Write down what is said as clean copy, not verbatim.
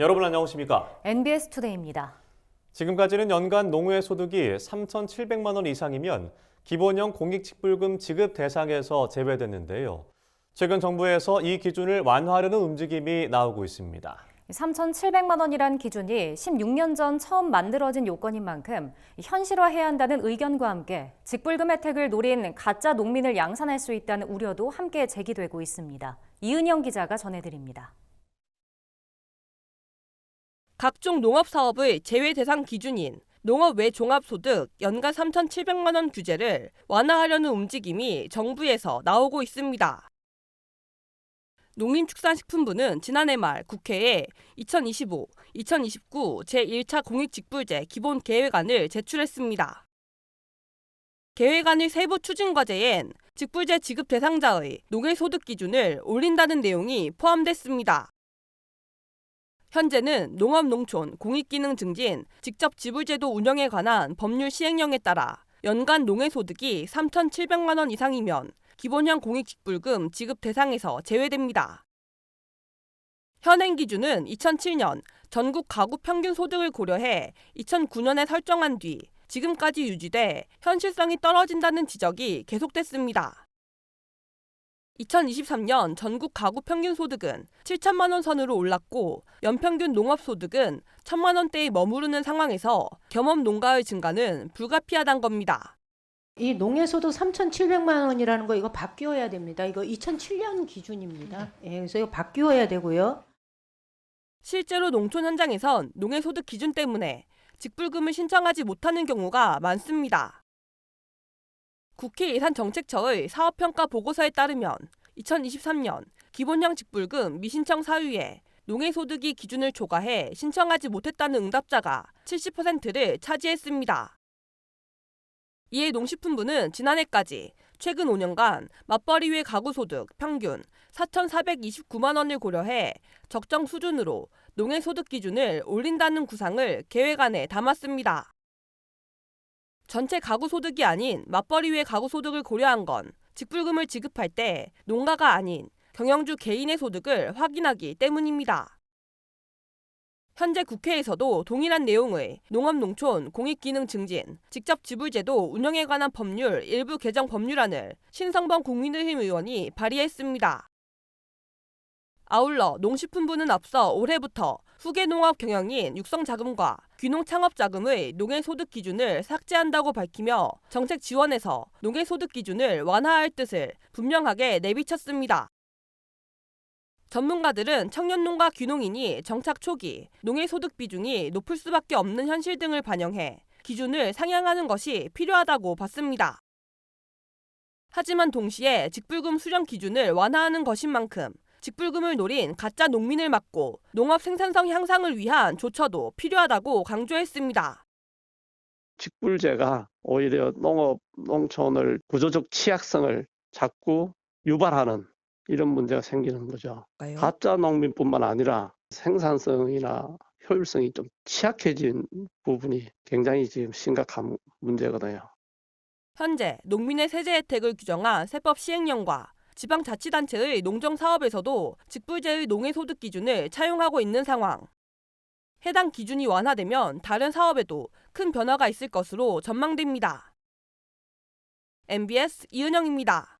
여러분 안녕하십니까? NBS 투데이입니다. 지금까지는 연간 농후의 소득이 3,700만 원 이상이면 기본형 공익직불금 지급 대상에서 제외됐는데요. 최근 정부에서 이 기준을 완화하려는 움직임이 나오고 있습니다. 3,700만 원이란 기준이 16년 전 처음 만들어진 요건인 만큼 현실화해야 한다는 의견과 함께 직불금 혜택을 노린 가짜 농민을 양산할 수 있다는 우려도 함께 제기되고 있습니다. 이은영 기자가 전해드립니다. 각종 농업사업의 제외 대상 기준인 농업 외 종합소득 연간 3,700만 원 규제를 완화하려는 움직임이 정부에서 나오고 있습니다. 농림축산식품부는 지난해 말 국회에 2025-2029 제1차 공익직불제 기본계획안을 제출했습니다. 계획안의 세부 추진과제엔 직불제 지급 대상자의 농해소득 기준을 올린다는 내용이 포함됐습니다. 현재는 농업농촌 공익기능 증진 직접 지불제도 운영에 관한 법률 시행령에 따라 연간 농해소득이 3,700만 원 이상이면 기본형 공익직불금 지급 대상에서 제외됩니다. 현행 기준은 2007년 전국 가구 평균 소득을 고려해 2009년에 설정한 뒤 지금까지 유지돼 현실성이 떨어진다는 지적이 계속됐습니다. 2023년 전국 가구 평균 소득은 7천만 원 선으로 올랐고 연평균 농업소득은 1,000만 원대에 머무르는 상황에서 겸업 농가의 증가는 불가피하다는 겁니다. 이 농해소득 3,700만 원이라는 거 이거 바뀌어야 됩니다. 이거 2007년 기준입니다. 그래서 이거 바뀌어야 되고요. 실제로 농촌 현장에선 농해소득 기준 때문에 직불금을 신청하지 못하는 경우가 많습니다. 국회 예산정책처의 사업평가 보고서에 따르면 2023년 기본형 직불금 미신청 사유에 농해소득이 기준을 초과해 신청하지 못했다는 응답자가 70%를 차지했습니다. 이에 농식품부는 지난해까지 최근 5년간 맞벌이 외 가구소득 평균 4,429만 원을 고려해 적정 수준으로 농해소득 기준을 올린다는 구상을 계획안에 담았습니다. 전체 가구소득이 아닌 맞벌이 외 가구소득을 고려한 건 직불금을 지급할 때 농가가 아닌 경영주 개인의 소득을 확인하기 때문입니다. 현재 국회에서도 동일한 내용의 농업농촌 공익기능 증진, 직접 지불제도 운영에 관한 법률 일부 개정 법률안을 신성범 국민의힘 의원이 발의했습니다. 아울러 농식품부는 앞서 올해부터 후계농업 경영인 육성자금과 귀농창업자금의 농해소득 기준을 삭제한다고 밝히며 정책 지원에서 농해소득 기준을 완화할 뜻을 분명하게 내비쳤습니다. 전문가들은 청년농가 귀농인이 정착 초기 농해소득 비중이 높을 수밖에 없는 현실 등을 반영해 기준을 상향하는 것이 필요하다고 봤습니다. 하지만 동시에 직불금 수령 기준을 완화하는 것인 만큼 직불금을 노린 가짜 농민을 막고 농업 생산성 향상을 위한 조처도 필요하다고 강조했습니다. 직불제가 오히려 농업, 농촌을 구조적 취약성을 자꾸 유발하는 이런 문제가 생기는 거죠. 가짜 농민뿐만 아니라 생산성이나 효율성이 좀 취약해진 부분이 굉장히 지금 심각한 문제거든요. 현재 농민의 세제 혜택을 규정한 세법 시행령과 지방자치단체의 농정사업에서도 직불제의 농해소득 기준을 차용하고 있는 상황. 해당 기준이 완화되면 다른 사업에도 큰 변화가 있을 것으로 전망됩니다. MBS 이은영입니다.